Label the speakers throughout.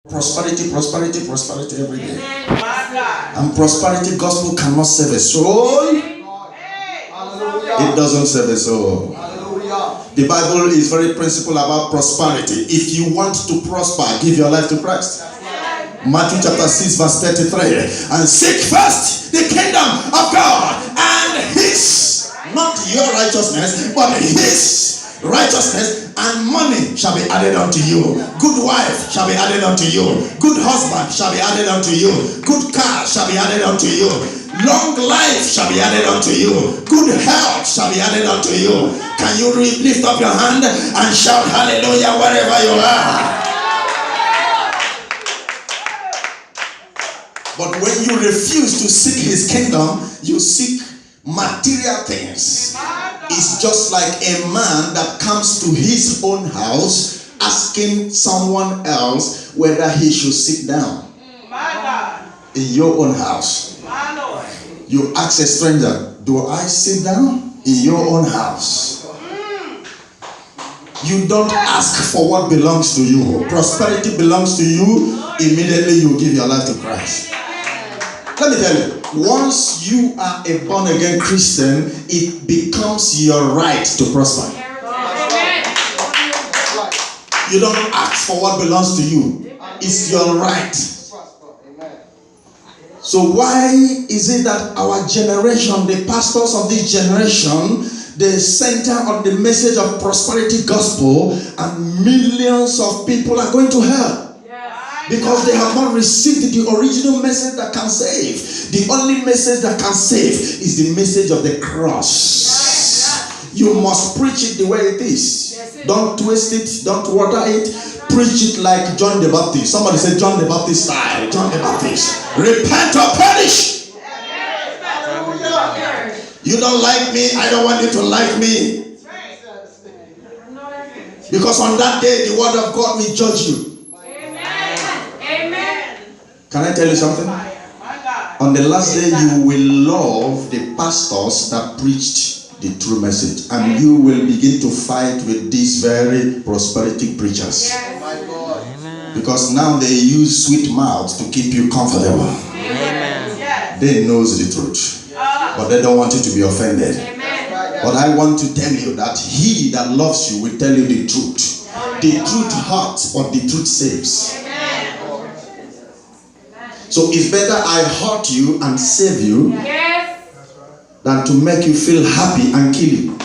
Speaker 1: Prosperity, prosperity, prosperity every day. And prosperity gospel cannot save a soul. It doesn't save a soul. The Bible is very principle about prosperity. If you want to prosper, give your life to Christ. Matthew chapter 6 verse 33. And seek first the kingdom of God and his, not your righteousness, but his righteousness, and money shall be added unto you. Good wife shall be added unto you. Good husband shall be added unto you. Good car shall be added unto you. Long life shall be added unto you. Good health shall be added unto you. Can you lift up your hand and shout hallelujah wherever you are? But when you refuse to seek his kingdom, you seek material things. It's just like a man that comes to his own house asking someone else whether he should sit down. In your own house, you ask a stranger, do I sit down? In your own house. You don't ask for what belongs to you. Prosperity belongs to you. Immediately you give your life to Christ. Let me tell you, once you are a born-again Christian, it becomes your right to prosper. You don't ask for what belongs to you. It's your right. So why is it that our generation, the pastors of this generation, they center on the message of prosperity gospel and millions of people are going to hell? Because they have not received the original message that can save. The only message that can save is the message of the cross. You must preach it the way it is. Don't twist it, don't water it. Preach it like John the Baptist. Somebody say John the Baptist style. John the Baptist. Repent or perish. You don't like me, I don't want you to like me. Because on that day, the word of God will judge you. Can I tell you something? On the last day, you will love the pastors that preached the true message, and you will begin to fight with these very prosperity preachers. Because now they use sweet mouths to keep you comfortable. They know the truth, but they don't want you to be offended. But I want to tell you that he that loves you will tell you the truth. The truth hurts, but the truth saves. So it's better I hurt you and save you than to make you feel happy and kill you.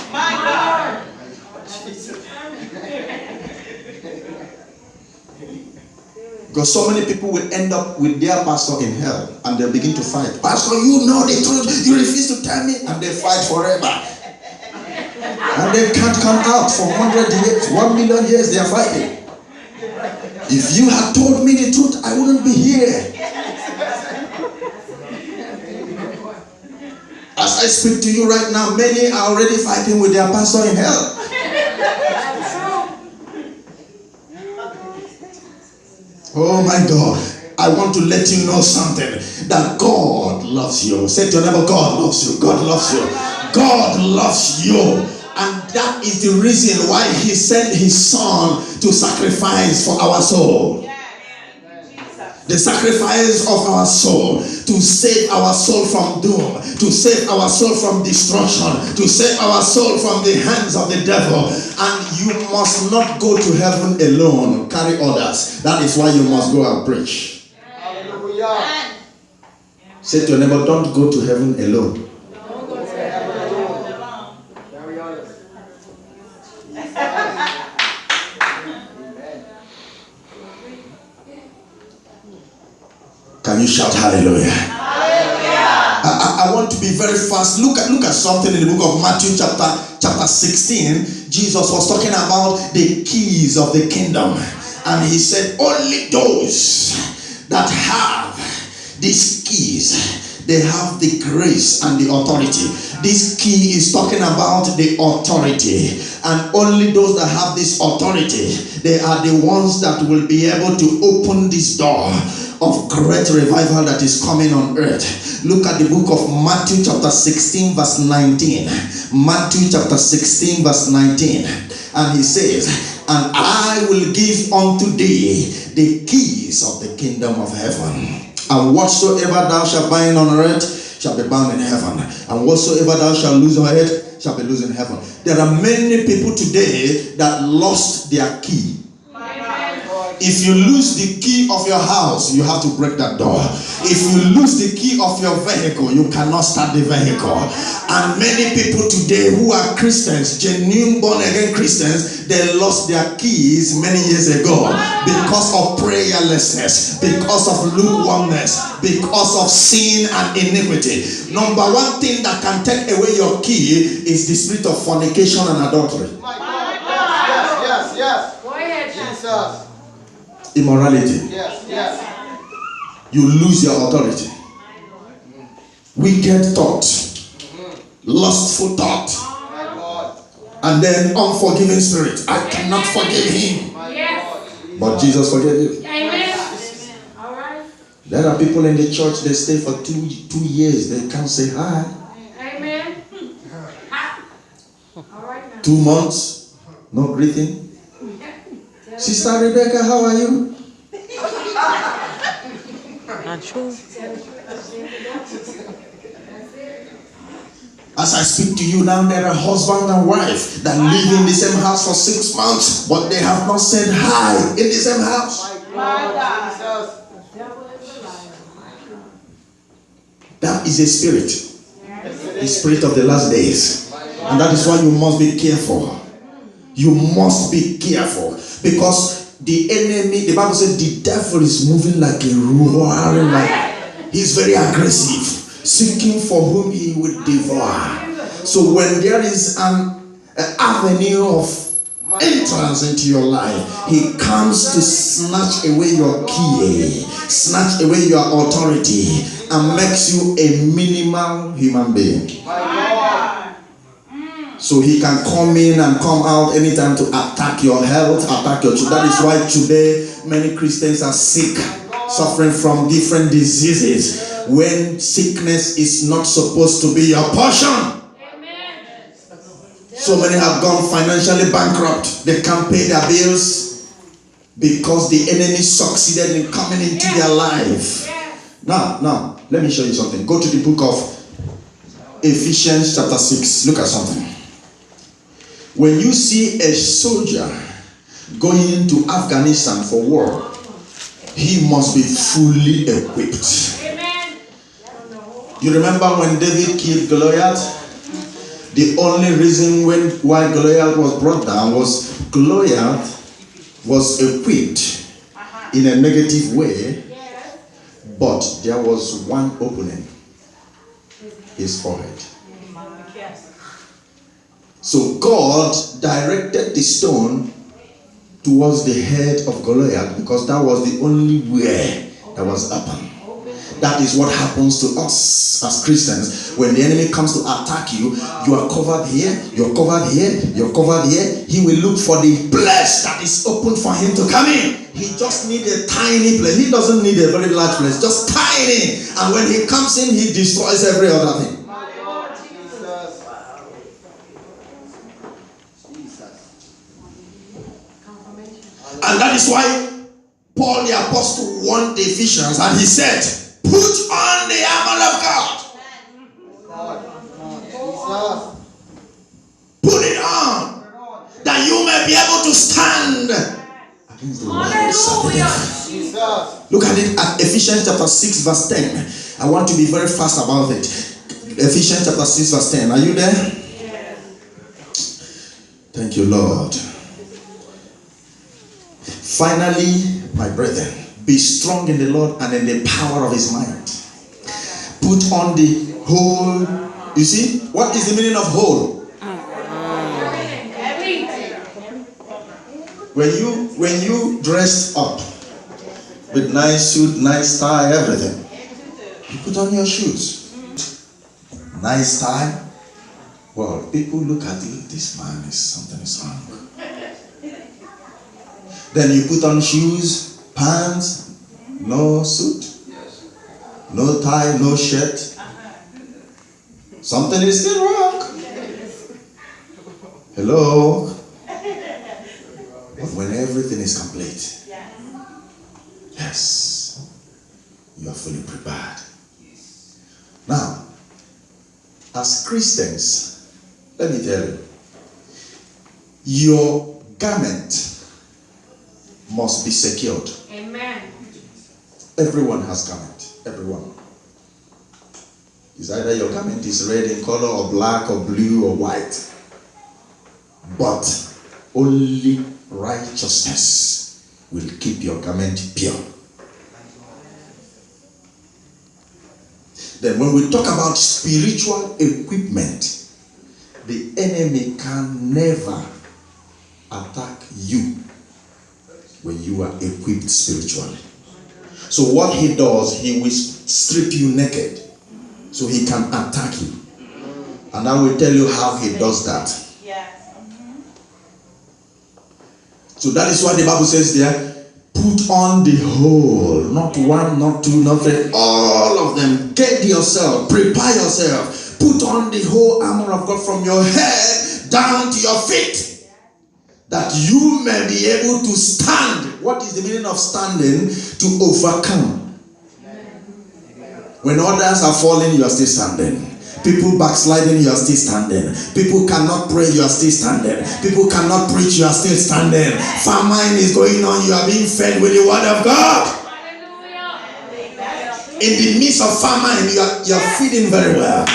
Speaker 1: Because so many people will end up with their pastor in hell and they begin to fight. Pastor, you know the truth. You refuse to tell me. And they fight forever. And they can't come out for 100 years, 1 million years they are fighting. If you had told me the truth, I wouldn't be here. As I speak to you right now, many are already fighting with their pastor in hell. Oh my God. I want to let you know something. That God loves you. Say to your neighbor, God loves you. God loves you. God loves you. And that is the reason why he sent his son to sacrifice for our soul. The sacrifice of our soul, to save our soul from doom, to save our soul from destruction, to save our soul from the hands of the devil. And you must not go to heaven alone, carry others. That is why you must go and preach. Hallelujah. Say to your neighbor, don't go to heaven alone. Don't go to heaven alone. Carry others. Can you shout hallelujah? Hallelujah. I want to be very fast. Look at something in the book of Matthew chapter 16. Jesus was talking about the keys of the kingdom. And he said, only those that have these keys, they have the grace and the authority. This key is talking about the authority. And only those that have this authority, they are the ones that will be able to open this door of great revival that is coming on earth. Look at the book of Matthew chapter 16 verse 19. Matthew chapter 16 verse 19. And he says, and I will give unto thee the keys of the kingdom of heaven. And whatsoever thou shalt bind on earth shall be bound in heaven, and whatsoever thou shalt loose on earth shall be loosed in heaven. There are many people today that lost their key. If you lose the key of your house, you have to break that door. If you lose the key of your vehicle, you cannot start the vehicle. And many people today who are Christians, genuine born again Christians, they lost their keys many years ago because of prayerlessness, because of lukewarmness, because of sin and iniquity. Number one thing that can take away your key is the spirit of fornication and adultery.
Speaker 2: Yes. Go ahead, Jesus.
Speaker 1: Immorality.
Speaker 2: Yes.
Speaker 1: You lose your authority. Wicked thought, lustful thought, and then unforgiving spirit. I cannot forgive him. But Jesus forgave you.
Speaker 2: Amen. All right.
Speaker 1: There are people in the church, they stay for two years, they can't say hi.
Speaker 2: Amen. All right now.
Speaker 1: 2 months, no greeting. Sister Rebecca, how are you?
Speaker 3: Not sure.
Speaker 1: As I speak to you now, there are husband and wife that live in the same house for 6 months, but they have not said hi in the same house. That is a spirit. The spirit of the last days. And that is why you must be careful. You must be careful. Because the enemy, the Bible says the devil is moving like a roaring lion. He's very aggressive, seeking for whom he would devour. So when there is an avenue of entrance into your life, he comes to snatch away your key, snatch away your authority, and makes you a minimal human being. So he can come in and come out anytime to attack your health, attack your children. That is why today many Christians are sick, suffering from different diseases, when sickness is not supposed to be your portion. So many have gone financially bankrupt. They can't pay their bills because the enemy succeeded in coming into their life. Now, let me show you something. Go to the book of Ephesians chapter 6. Look at something. When you see a soldier going to Afghanistan for war, he must be fully equipped.
Speaker 2: Amen.
Speaker 1: You remember when David killed Goliath? The only reason why Goliath was brought down was Goliath was equipped in a negative way, but there was one opening: his forehead. So God directed the stone towards the head of Goliath because that was the only way that was open. That is what happens to us as Christians. When the enemy comes to attack you, you are covered here, you're covered here, you're covered here. He will look for the place that is open for him to come in. He just needs a tiny place. He doesn't need a very large place, just tiny. And when he comes in, he destroys every other thing. And that is why Paul the apostle warned the Ephesians, and he said, put on the armor of God. Put it on, that you may be able to stand against the wiles of the devil. Look at it at Ephesians chapter 6 verse 10. I want to be very fast about it. Ephesians chapter 6 verse 10. Are you there? Thank you, Lord. Finally, my brethren, be strong in the Lord and in the power of his might. Put on the whole. You see, what is the meaning of whole? When you dress up with nice suit, nice tie, everything, you put on your shoes, nice tie. Well, people look at you. This man something is wrong. Then you put on shoes, pants, no suit, no tie, no shirt. Something is still wrong. Hello? What everything is complete. Yes. You are fully prepared. Now, as Christians, let me tell you, your garment must be secured.
Speaker 2: Amen.
Speaker 1: Everyone has garment. Everyone. It's either your garment is red in color or black or blue or white. But only righteousness will keep your garment pure. Then when we talk about spiritual equipment, the enemy can never attack you when you are equipped spiritually. So what he does, he will strip you naked so he can attack you. And I will tell you how he does that. So that is why the Bible says there, put on the whole, not one, not two, not three, all of them. Get yourself, prepare yourself, put on the whole armor of God from your head down to your feet, that you may be able to stand. What is the meaning of standing? To overcome. When others are falling, you are still standing. People backsliding, you are still standing. People cannot pray, you are still standing. People cannot preach, you are still standing. Famine is going on, you are being fed with the word of God.
Speaker 2: Hallelujah.
Speaker 1: In the midst of famine, you are feeding very well.